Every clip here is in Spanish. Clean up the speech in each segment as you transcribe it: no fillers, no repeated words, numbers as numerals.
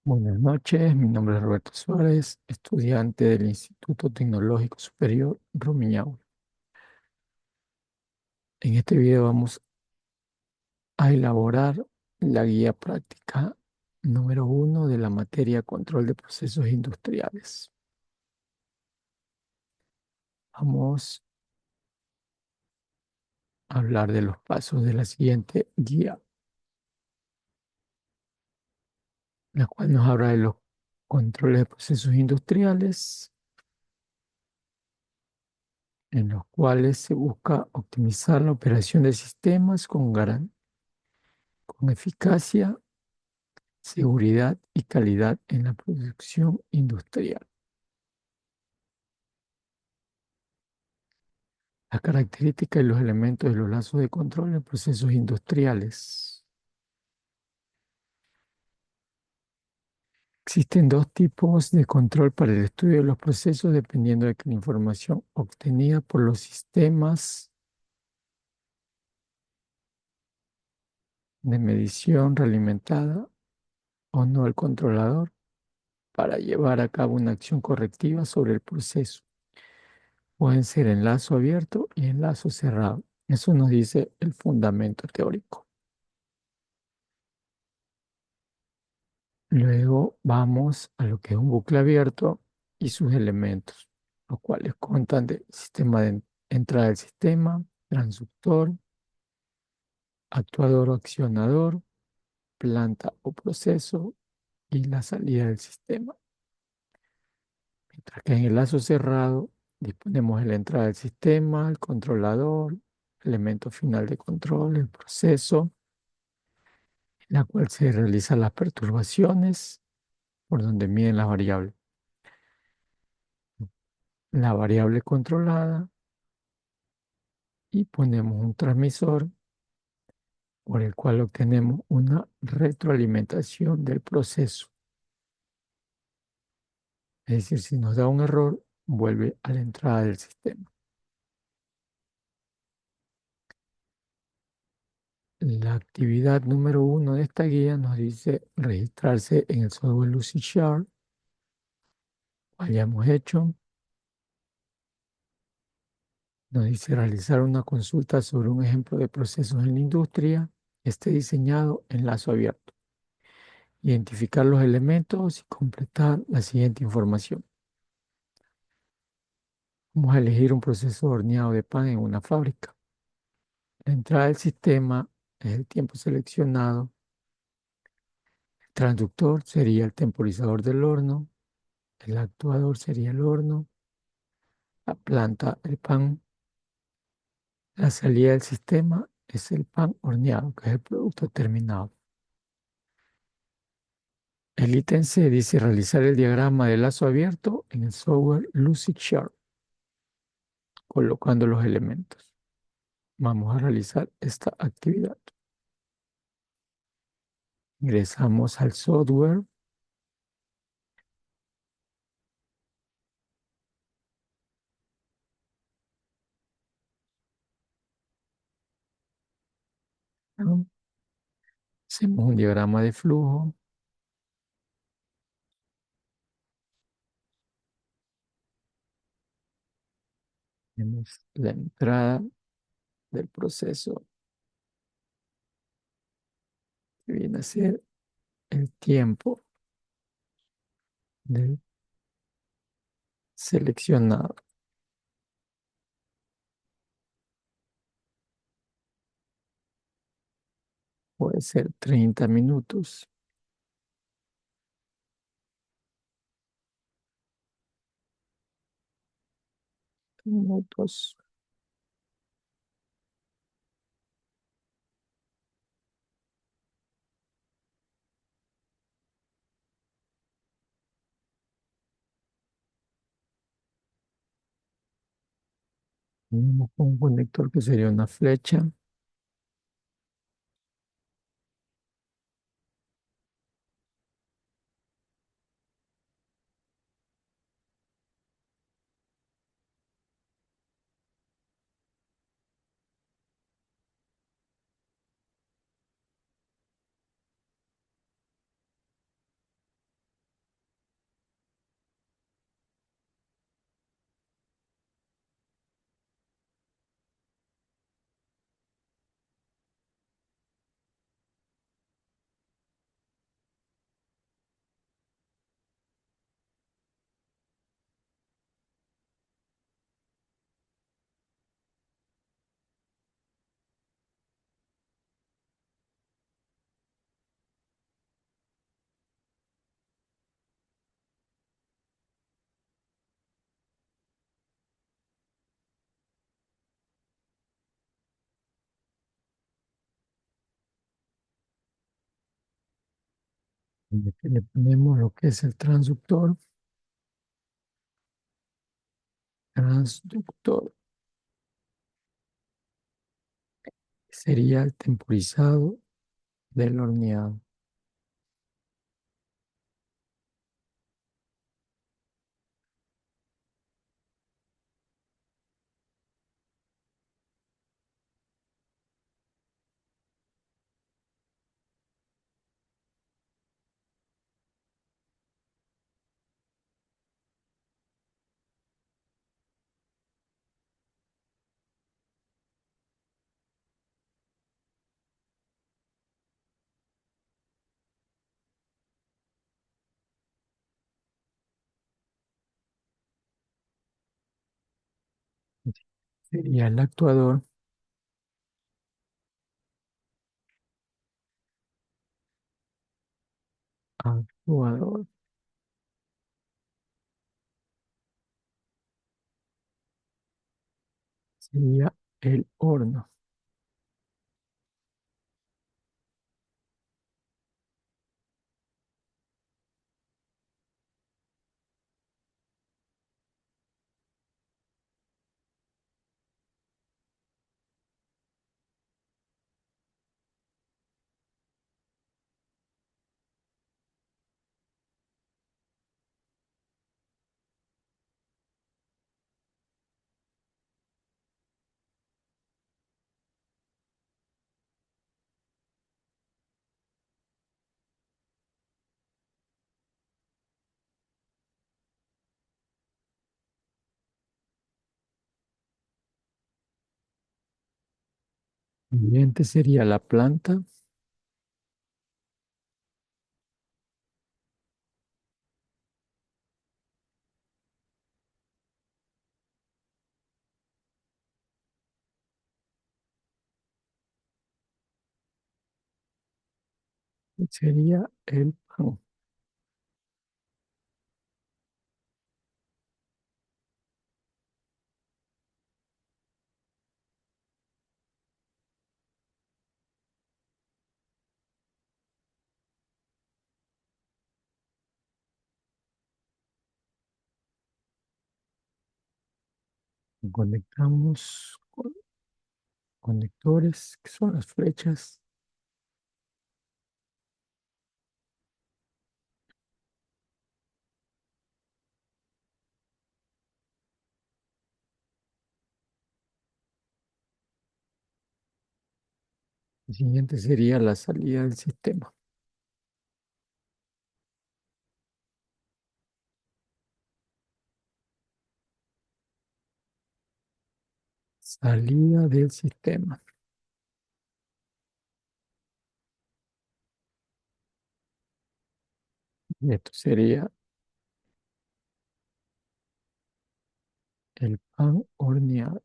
Buenas noches, mi nombre es Roberto Suárez, estudiante del Instituto Tecnológico Superior Rumiñahui. En este video vamos a elaborar la guía práctica número 1 de la materia Control de Procesos Industriales. Vamos a hablar de los pasos de la siguiente guía, la cual nos habla de los controles de procesos industriales, en los cuales se busca optimizar la operación de sistemas con eficacia, seguridad y calidad en la producción industrial. Las características y los elementos de los lazos de control en procesos industriales. Existen dos tipos de control para el estudio de los procesos dependiendo de que la información obtenida por los sistemas de medición realimentada o no al controlador para llevar a cabo una acción correctiva sobre el proceso. Pueden ser en lazo abierto y en lazo cerrado. Eso nos dice el fundamento teórico. Luego vamos a lo que es un bucle abierto y sus elementos, los cuales constan de sistema de entrada del sistema, transductor, actuador o accionador, planta o proceso y la salida del sistema. Mientras que en el lazo cerrado disponemos de la entrada del sistema, el controlador, elemento final de control, el proceso, en la cual se realizan las perturbaciones por donde miden las variables. La variable controlada y ponemos un transmisor por el cual obtenemos una retroalimentación del proceso. Es decir, si nos da un error, vuelve a la entrada del sistema. La actividad número 1 de esta guía nos dice registrarse en el software Lucidchart, hayamos hecho. Nos dice realizar una consulta sobre un ejemplo de procesos en la industria, esté diseñado en lazo abierto. Identificar los elementos y completar la siguiente información. Vamos a elegir un proceso de horneado de pan en una fábrica. La entrada del sistema es el tiempo seleccionado. El transductor sería el temporizador del horno. El actuador sería el horno. La planta, el pan. La salida del sistema es el pan horneado, que es el producto terminado. El ítem C dice realizar el diagrama de lazo abierto en el software Lucidchart, colocando los elementos. Vamos a realizar esta actividad. Ingresamos al software. ¿No? Hacemos un diagrama de flujo. Tenemos la entrada del proceso, que viene a ser el tiempo del seleccionado. Puede ser 30 minutos. Minutos. Tenemos un conector que sería una flecha. Le ponemos lo que es el transductor. Transductor sería el temporizado del horneado. Sería el actuador. Actuador sería el horno. Siguiente sería la planta. Sería el pan. Conectamos con conectores, que son las flechas. El siguiente sería la salida del sistema. Salida del sistema. Y esto sería el pan horneado.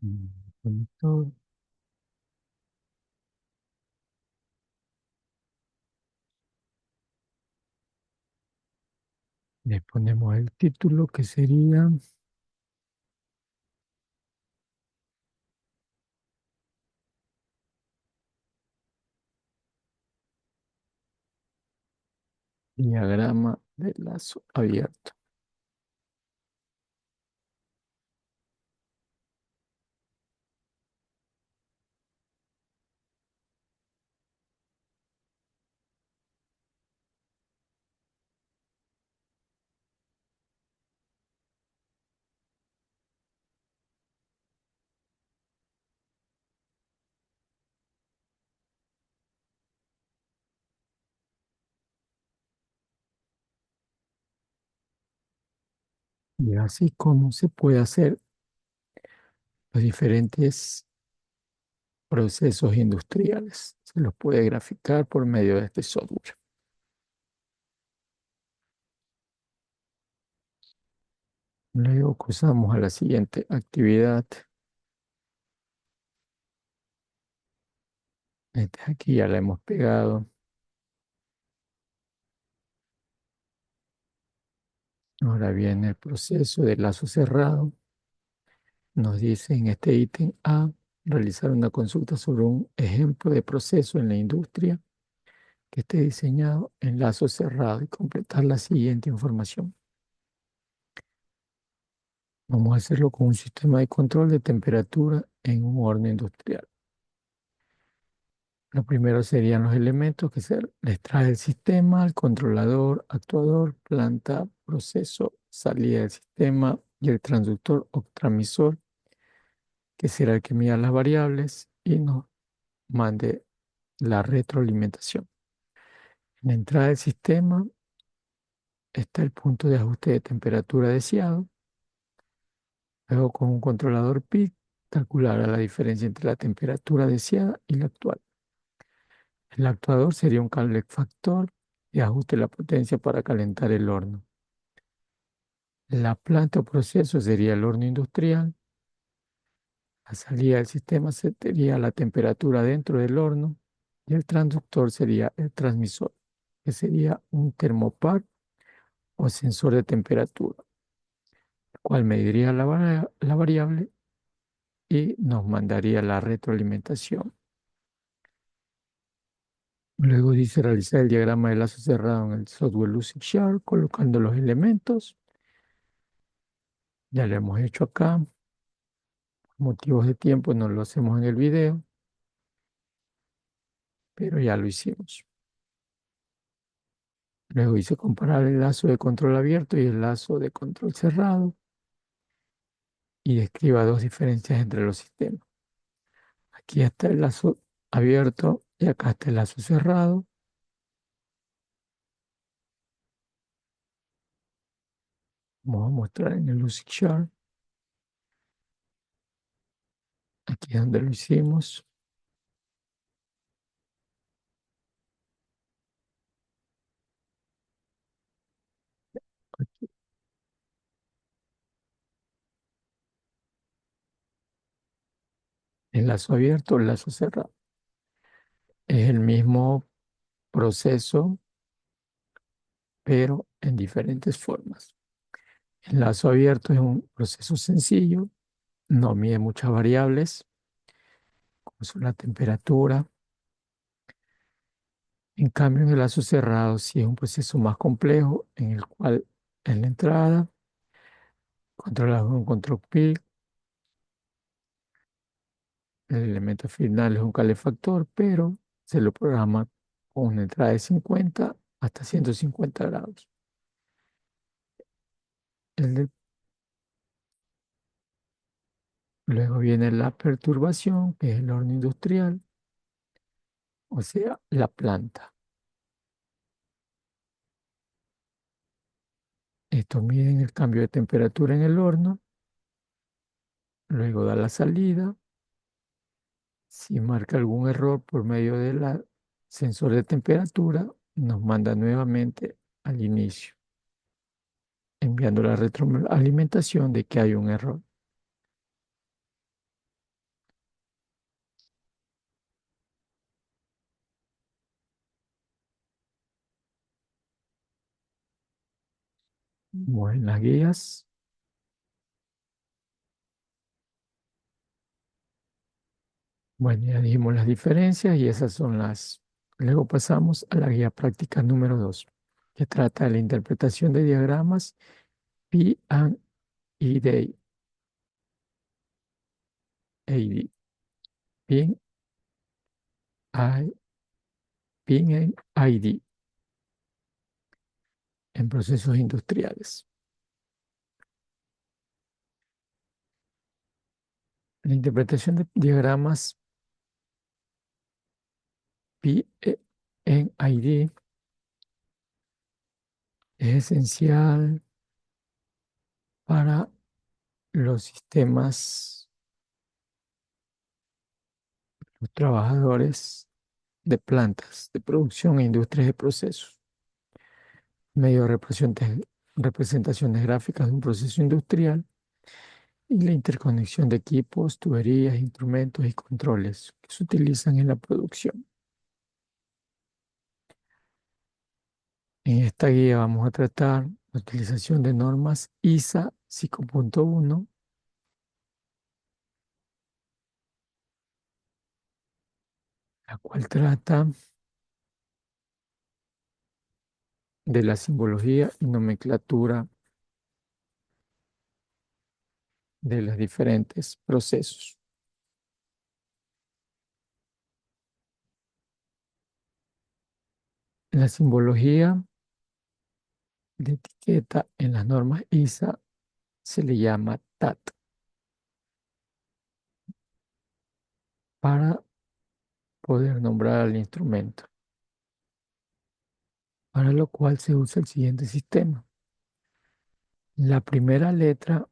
Mm, conector. Le ponemos el título que sería diagrama de lazo abierto. Y así como se puede hacer los diferentes procesos industriales. Se los puede graficar por medio de este software. Luego cruzamos a la siguiente actividad. Aquí ya la hemos pegado. Ahora viene el proceso de lazo cerrado. Nos dice en este ítem A, realizar una consulta sobre un ejemplo de proceso en la industria que esté diseñado en lazo cerrado y completar la siguiente información. Vamos a hacerlo con un sistema de control de temperatura en un horno industrial. Lo primero serían los elementos que se les trae el sistema, el controlador, actuador, planta, proceso, salida del sistema y el transductor o transmisor, que será el que mida las variables y nos mande la retroalimentación. En la entrada del sistema está el punto de ajuste de temperatura deseado. Luego, con un controlador PIC, calculará la diferencia entre la temperatura deseada y la actual. El actuador sería un calefactor y ajuste la potencia para calentar el horno. La planta o proceso sería el horno industrial. La salida del sistema sería la temperatura dentro del horno y el transductor sería el transmisor, que sería un termopar o sensor de temperatura, el cual mediría la variable y nos mandaría la retroalimentación. Luego dice realizar el diagrama de lazo cerrado en el software Lucidchart, colocando los elementos. Ya lo hemos hecho acá. Por motivos de tiempo no lo hacemos en el video, pero ya lo hicimos. Luego dice comparar el lazo de control abierto y el lazo de control cerrado y describa dos diferencias entre los sistemas. Aquí está el lazo abierto y acá está el lazo cerrado. Vamos a mostrar en el Lucidchart. Aquí es donde lo hicimos. El lazo abierto, el lazo cerrado. Es el mismo proceso, pero en diferentes formas. El lazo abierto es un proceso sencillo, no mide muchas variables, como son la temperatura. En cambio, en el lazo cerrado sí es un proceso más complejo, en el cual en la entrada controlamos un control PIC, el elemento final es un calefactor, pero se lo programa con una entrada de 50 hasta 150 grados. El del Luego viene la perturbación, que es el horno industrial, o sea, la planta. Esto mide el cambio de temperatura en el horno, luego da la salida. Si marca algún error por medio del sensor de temperatura, nos manda nuevamente al inicio, enviando la retroalimentación de que hay un error. Buenas guías. Bueno, ya dijimos las diferencias y esas son las. Luego pasamos a la guía práctica número 2, que trata de la interpretación de diagramas P and ID, AD, PIN, I, PIN and ID en procesos industriales. La interpretación de diagramas P en ID es esencial para los sistemas, los trabajadores de plantas de producción e industrias de procesos. Medio de representaciones gráficas de un proceso industrial y la interconexión de equipos, tuberías, instrumentos y controles que se utilizan en la producción. En esta guía vamos a tratar la utilización de normas ISA 5.1, la cual trata de la simbología y nomenclatura de los diferentes procesos. La simbología de etiqueta en las normas ISA se le llama TAT para poder nombrar al instrumento, para lo cual se usa el siguiente sistema. La primera letra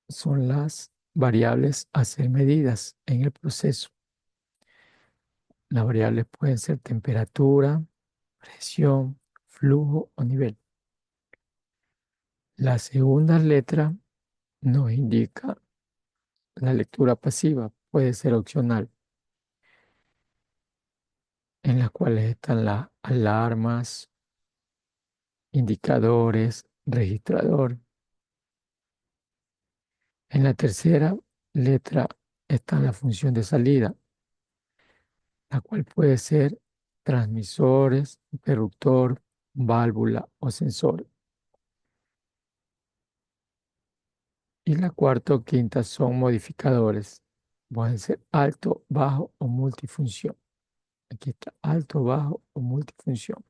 son las variables a ser medidas en el proceso. Las variables pueden ser temperatura, presión, flujo o nivel. La segunda letra nos indica la lectura pasiva, puede ser opcional, en las cuales están las alarmas, indicadores, registrador. En la tercera letra está la función de salida, la cual puede ser transmisores, interruptor, válvula o sensor. Y la cuarta o quinta son modificadores. Pueden ser alto, bajo o multifunción. Aquí está alto, bajo o multifunción.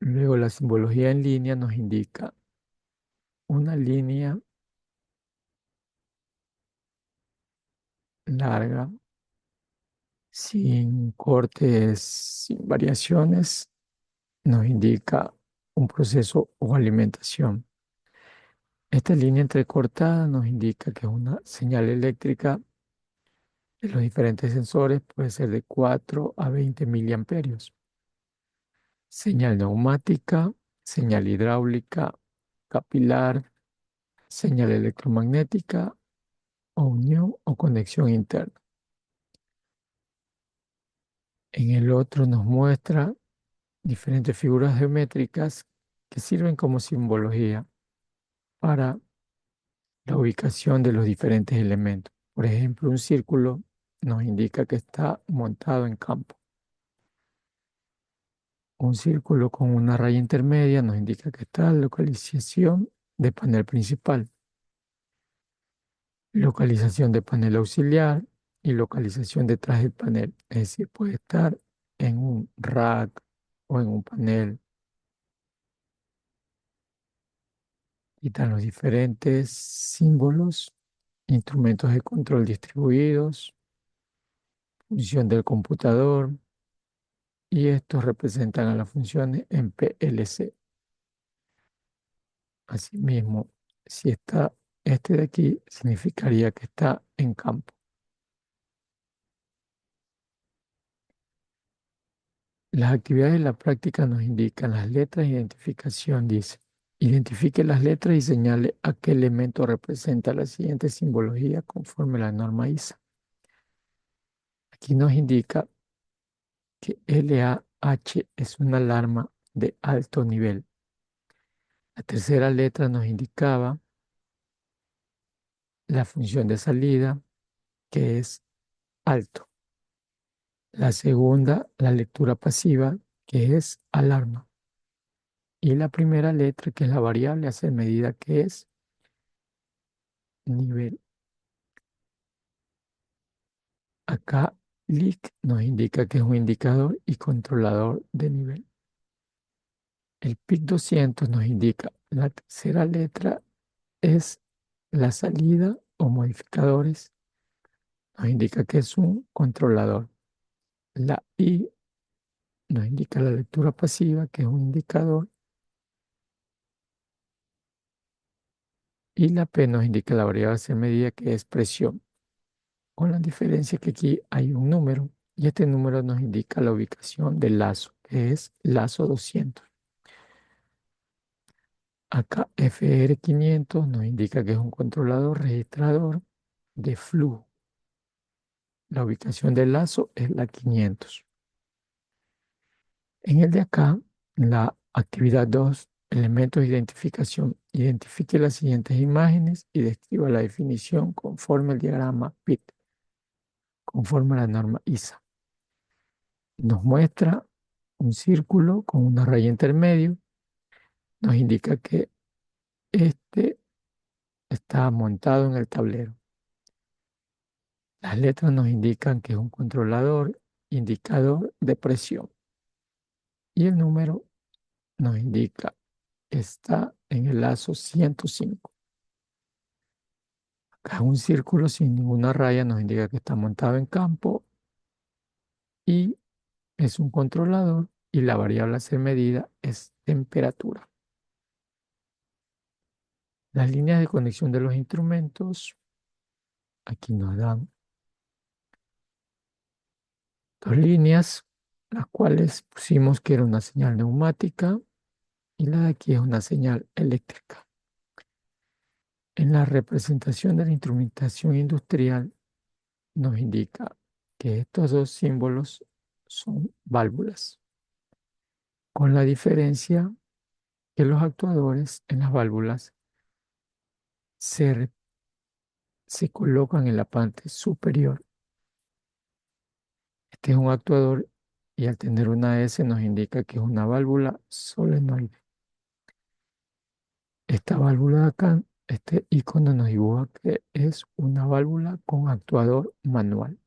Luego la simbología en línea nos indica una línea larga, sin cortes, sin variaciones, nos indica un proceso o alimentación. Esta línea entrecortada nos indica que es una señal eléctrica de los diferentes sensores, puede ser de 4 a 20 miliamperios. Señal neumática, señal hidráulica, capilar, señal electromagnética o unión o conexión interna. En el otro nos muestra diferentes figuras geométricas que sirven como simbología para la ubicación de los diferentes elementos. Por ejemplo, un círculo nos indica que está montado en campo. Un círculo con una raya intermedia nos indica que está en localización de panel principal, localización de panel auxiliar y localización detrás del panel. Es decir, puede estar en un rack o en un panel. Y están los diferentes símbolos, instrumentos de control distribuidos, función del computador, y estos representan a las funciones en PLC. Asimismo, si está este de aquí, significaría que está en campo. Las actividades de la práctica nos indican las letras de identificación, dice. Identifique las letras y señale a qué elemento representa la siguiente simbología conforme a la norma ISA. Aquí nos indica que LAH es una alarma de alto nivel. La tercera letra nos indicaba la función de salida, que es alto. La segunda, la lectura pasiva, que es alarma. Y la primera letra, que es la variable a ser medida, que es nivel. Acá, LIC nos indica que es un indicador y controlador de nivel. El PIC 200 nos indica la tercera letra es la salida o modificadores. Nos indica que es un controlador. La I nos indica la lectura pasiva, que es un indicador. Y la P nos indica la variable a ser medida, que es presión. Con la diferencia que aquí hay un número y este número nos indica la ubicación del lazo, que es lazo 200. Acá FR500 nos indica que es un controlador registrador de flujo. La ubicación del lazo es la 500. En el de acá, la actividad 2, elementos de identificación. Identifique las siguientes imágenes y describa la definición conforme el diagrama PIT, conforme a la norma ISA. Nos muestra un círculo con una raya intermedio. Nos indica que este está montado en el tablero. Las letras nos indican que es un controlador, indicador de presión. Y el número nos indica que está en el lazo 105. Acá un círculo sin ninguna raya nos indica que está montado en campo y es un controlador y la variable a ser medida es temperatura. Las líneas de conexión de los instrumentos, aquí nos dan dos líneas, las cuales pusimos que era una señal neumática y la de aquí es una señal eléctrica. En la representación de la instrumentación industrial nos indica que estos dos símbolos son válvulas, con la diferencia que los actuadores en las válvulas se colocan en la parte superior. Este es un actuador y al tener una S nos indica que es una válvula solenoide. Esta válvula de acá, este icono nos dibuja que es una válvula con actuador manual.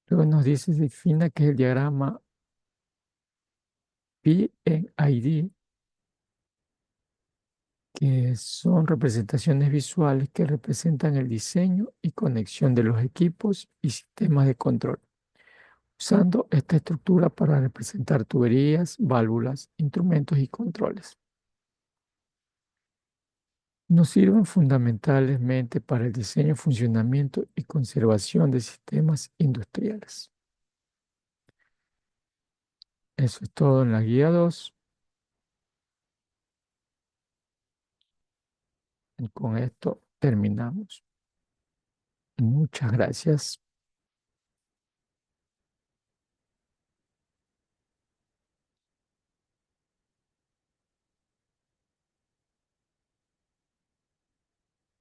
Luego nos dice, defina que es el diagrama PNID, que son representaciones visuales que representan el diseño y conexión de los equipos y sistemas de control, usando esta estructura para representar tuberías, válvulas, instrumentos y controles. Nos sirven fundamentalmente para el diseño, funcionamiento y conservación de sistemas industriales. Eso es todo en la guía 2 y con esto terminamos. Muchas gracias.